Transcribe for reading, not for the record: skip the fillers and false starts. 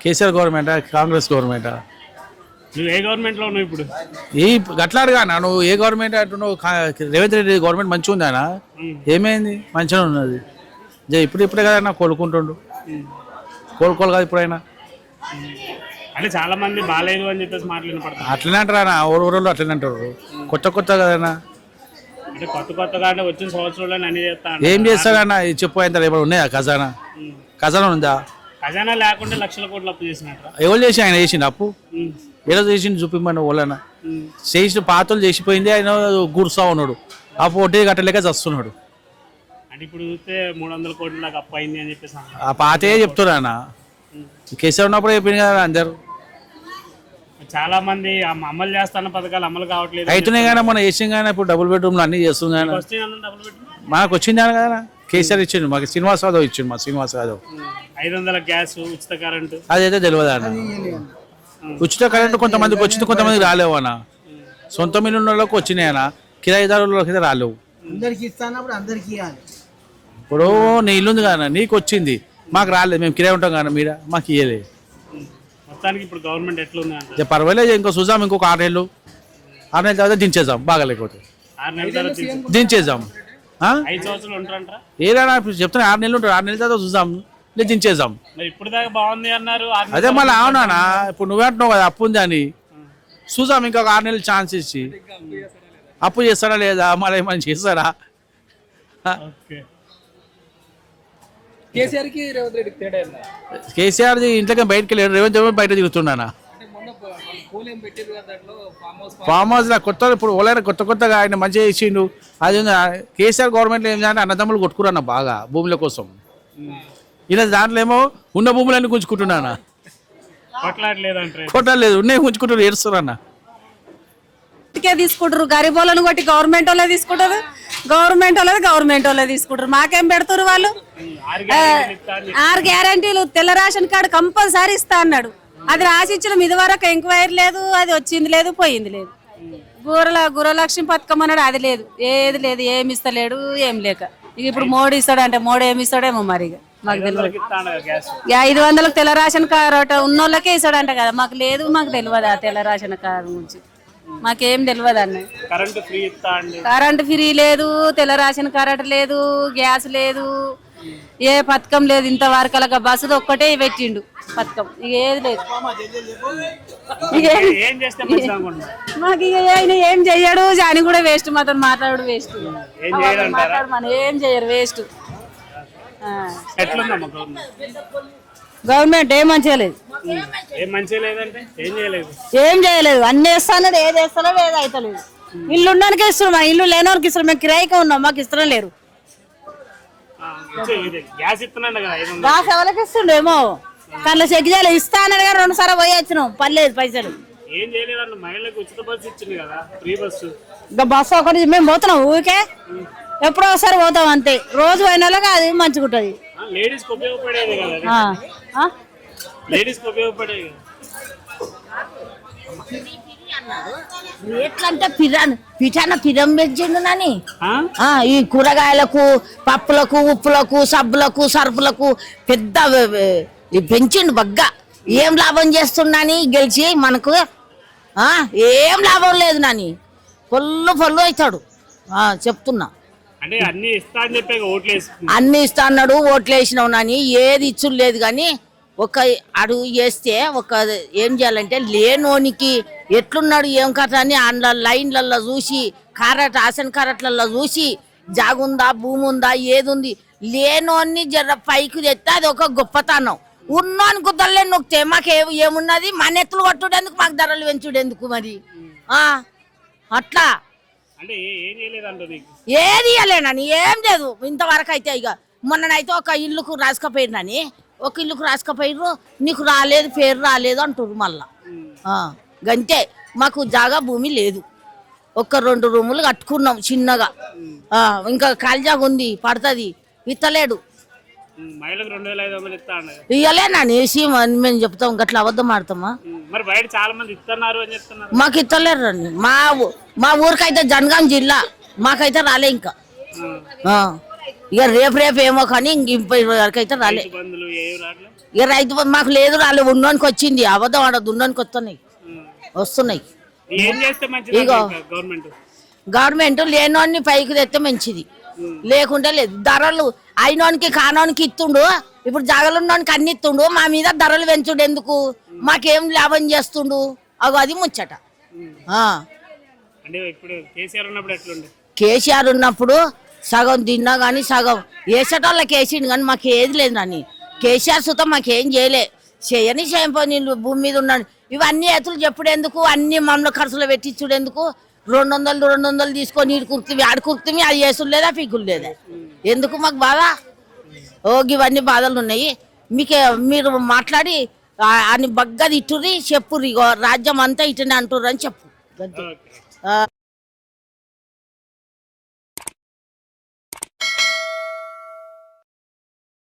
కేసీఆర్ గవర్నమెంటా కాంగ్రెస్ గవర్నమెంటా? నువ్వు ఏ గవర్నమెంట్లో ఉన్నావు ఇప్పుడు? ఏ గట్లాడుగా నువ్వు ఏ గవర్నమెంట్ అంటున్నావు? రేవంత్ రెడ్డి గవర్నమెంట్ మంచిగా ఉందానా? ఏమైంది? మంచిగా ఉన్నది. ఇప్పుడే కదా కోలుకుంటుండు. కోలుకోవాలి కదా ఇప్పుడైనా. అంటే చాలా మంది బాగాలేదు అని చెప్పేసి మాట్లాడిన అట్లనే అంటారా? ఊరు అట్లనే అంటారు. కొత్త కదనా? అంటే కొత్తగా అంటే వచ్చిన సంవత్సరంలో అన్ని చేస్తా. ఏం చేస్తాడన్నా చెప్పు. ఎంత ఏమైనా ఉన్నాయా? ఖజానా ఉందా? ఖజానా లేకుండా లక్షల కోట్లు అప్పు చేసినట్టు ఎవరు చేసి ఆయన చేసిండు అప్పు? ఎలా చేసిండు చూపిమ్మని వాళ్ళన చేసిన పాతలు చేసిపోయింది. ఆయన గుర్సా ఉన్నాడు. అప్పు వడ్డీ కట్టలేక చస్తున్నాడు. అంటే ఇప్పుడు చూస్తే 300 కోట్ల దాకా అప్పు అయింది అని చెప్పేసి ఆ పాతే చెప్తున్నా. కేసీఆర్ ఉన్నప్పుడు చెప్పింది కదా అందరు. చాలా మంది అమలు చేస్తున్న పథకాలు అమలు కావట్లేదు. అయితున్నాయి కానీ మనం వేసాం కానీ ఇప్పుడు డబుల్ బెడ్రూమ్లు అన్ని చేస్తుంది కానీ మనకు వచ్చింది కదా. కేసీఆర్ ఇచ్చిండు మాకు. శ్రీనివాస్ యాదవ్ ఇచ్చిండు. మా శ్రీనివాస్ యాదవ్ 500 గ్యాస్ ఉచిత కరెంటు అదైతే తెలియదు అన్న. ఉచిత కరెంటు కొంతమందికి వచ్చింది, కొంతమందికి రాలేవు అన్న. సొంత మిల్లు ఉన్న వాళ్ళకి వచ్చినాయన్న, కిరాయిదారులకి అయితే రాలేవు. ఇప్పుడు నీ ఇల్లుంది కదా, నీకు వచ్చింది, మాకు రాలేదు. మేము కిరాయి ఉంటాం కదా, మీరు మాకు ఇయ్యలేదు. మొత్తానికి ఇప్పుడు గవర్నమెంట్ ఎట్లుంది అంటే పర్వాలేదు. ఇంకో చూసాం, ఇంకొక 6 నెలలు తర్వాత దించేద్దాం. బాగాలేకపోతే 6 నెలల తర్వాత దించేద్దాం. 5 సంవత్సరాలు ఉంటారంటారా? ఏదైనా చెప్తున్నా 6 నెలలు ఉంటారు. 6 నెలల తర్వాత చూద్దాం, లేదు దించేద్దాం. మరి ఇప్పుడు దాకా బాగుంది అన్నారు. అదే మళ్ళీ అవునా? ఇప్పుడు నువ్వే అంటున్నావు కదా అప్పు ఉంది అని. చూసాం ఇంకొక 6 నెలలు ఛాన్స్ ఇచ్చి. అప్పు చేస్తారా లేదా, మళ్ళీ ఏమైనా చేస్తారా? కేసీఆర్ది ఇంట్లోకి బయటకు వెళ్ళాడు. రేవంత్ రెడ్డి బయట తిరుగుతున్నానా? ఫామ్ హౌస్ కొత్త ఇప్పుడు ఓలైనా కొత్తగా ఆయన మంచిగా ఇచ్చిండు. అది కేసీఆర్ గవర్నమెంట్లో ఏంటంటే అన్నదమ్ములు కొట్టుకురన్న బాగా భూముల కోసం. ఇలా దాంట్లో ఏమో ఉన్న భూములన్నీ గుంజుకుంటున్నానా? కొట్టలేదు, ఉన్నాయి గుంజుకుంటారు, ఏడుస్తారన్న. తీసుకుంటారు గరీబోళ్ళను కొట్టి గవర్నమెంట్ వాళ్ళే తీసుకుంటారు. గవర్నమెంట్ వాళ్ళే తీసుకుంటారు. మాకేం పెడతారు వాళ్ళు? 6 గ్యారంటీలు. తెల్ల రేషన్ కార్డు కంపల్సరీ ఇస్తా అన్నాడు. అది రాసిచ్చిన ఇది వరకు ఎంక్వైరీ లేదు. అది వచ్చింది లేదు, పోయింది లేదు. గురలక్ష్మి పథకం అన్నాడు, అది లేదు, ఏది లేదు, ఏమి ఇస్తలేడు, ఏం లేక. ఇప్పుడు మోడీ ఇస్తాడంటే మోడీ ఏమి ఇస్తాడేమో మరి. మాకు తెలియదు. 500 తెల్ల రేషన్ కార్డు ఉన్నోళ్ళకే ఇస్తాడంట కదా. మాకు లేదు, మాకు తెలియదు ఆ తెల్ల రేషన్ కార్డు గురించి. మాకేం తెలియదు అన్న. కరెంటు ఫ్రీ లేదు, తెల్ల రేషన్ కార్డు లేదు, గ్యాస్ లేదు, ఏ పథకం లేదు. ఇంతవరకు అలాగా బస్సుది ఒక్కటే పెట్టిండు పథకం. ఇక ఏది లేదు. మాకు ఇక ఆయన ఏం చెయ్యడు. జాని కూడా వేస్ట్, మాతో మాట్లాడు వేస్ట్. మనం ఏం చెయ్యరు, వేస్ట్. గవర్నమెంట్ ఏం మంచిగా లేదు. ఏం చేయలేదు. అన్ని వేస్తాడు, ఏది వేస్తాడో ఏది అవుతలేదు. ఇల్లు ఉండడానికి ఇస్తున్నాం, మా ఇల్లు లేనివారికి ఇస్తున్నాం. మేము కిరాయిగా ఉన్నాం, మాకు ఇష్టం లేరు. గ్యాస్ ఎవరికి ఇస్తుండేమో కళ్ళ చెక్ చేయలేదు. ఇస్తా అన్నాడు కానీ 2 సార్లు పోయి వచ్చినాం, పర్లేదు పైసలు. ఇంకా బస్సు ఒకటి మేము పోతున్నాం ఊరికే, ఎప్పుడో ఒకసారి పోతాం అంతే. రోజు పోయిన వాళ్ళకి అది మంచిగా ఉంటుంది. ఎట్లంటే పిరం పెంచిండు నాని. ఈ కూరగాయలకు, పప్పులకు, ఉప్పులకు, సబ్బులకు, సరుపులకు పెద్ద పెంచిండు బగ్గా. ఏం లాభం చేస్తున్నాని గెలిచి మనకు? ఏం లాభం లేదు నాని. పొల్లు అవుతాడు. చెప్తున్నా, అన్ని ఇస్తా అన్నాడు. ఓట్లు వేసినావు నాని, ఏది ఇచ్చుడు లేదు. కానీ ఒక అడుగు వేస్తే ఏం చేయాలంటే లేనోనికి ఎట్లున్నాడు ఏం కథ అని లైన్లలో చూసి, రేషన్ కారట్లలో చూసి, జాగుందా, భూమి ఉందా, ఏది ఉంది, లేనోన్ని జర పైకి తెస్తే అది ఒక గొప్పతనం. ఉన్నోని కుదరలే నొక్కితే మాకు ఏమున్నది? మన ఎత్తులు కొట్టుడేందుకు, మాకు ధరలు పెంచుడేందుకు మరి? అట్లా ఏది ఇవ్వలేనని ఏం లేదు ఇంతవరకు అయితే. ఇక మొన్ననైతే ఒక ఇల్లుకు రాసుకపోయినని, ఒక ఇల్లుకు రాసుకపోయిర్రు, నీకు రాలేదు, పేరు రాలేదు అంటారు మళ్ళా. గంతే. మాకు జాగా భూమి లేదు. 1-2 రూములు కట్టుకున్నాం చిన్నగా. ఇంకా ఖాళీ జాగా ఉంది, పడుతుంది, ఇత్తలేడు. ఇవ్వలేనని మేము చెప్తాం, గట్లా అబద్ధం ఆడతామా? మాకు ఇత్తలేరు అండి. మా ఊరికైతే జనగాం జిల్లా, మాకైతే రాలే ఇంకా. ఇక రేపు ఏమో కానీ ఇంక ఇప్పటి వరకు అయితే రాలే. బంధువులు ఏవి రావట్లే. ఇక రైతు బంధు మాకు లేదు రాలే. ఉన్నోనికి వచ్చింది, అబద్ధం ఆడదు, ఉన్నోనికి వస్తున్నాయి. ఏం చేస్తే మంచిది ఇగో. గవర్నమెంట్? గవర్నమెంట్ లేనోన్ని పైకి తెస్తే మంచిది, లేకుంటే లేదు. ధరలు అయినోనికి కానోనికి ఇస్తుండు, ఇప్పుడు జగలున్నోనికి అన్ని ఇస్తుండు, మా మీద ధరలు పెంచుడు ఎందుకు? మాకేం లాభం చేస్తుండు? అది ముచ్చట. అంటే ఇప్పుడు కేసీఆర్ ఉన్నప్పుడు ఎట్లుండే? కేసీఆర్ ఉన్నప్పుడు సగం తిన్నా కానీ సగం వేసేటోళ్ళకి వేసిండు కానీ మాకు ఏది లేదు నాని. కేసీఆర్ సుతం మాకేం చేయలే. చేయని చేయపోయి భూమి మీద ఉన్నాడు. ఇవన్నీ ఎతులు చెప్పుడు ఎందుకు? అన్ని మమ్మల్ని ఖర్చులు పెట్టించుడు ఎందుకు? 200 తీసుకొని ఈడు కుర్తివి ఆడు కుర్తివి, అది వేసుడు లేదా పీకులు లేదా? ఎందుకు మాకు బాధ? ఇవన్నీ బాధలు ఉన్నాయి. మీరు మాట్లాడి అని బగ్గది ఇట్టుర్రి చెప్పుర్రి, రాజ్యం అంతా ఇటనే అంటుర్రు అని చెప్పు.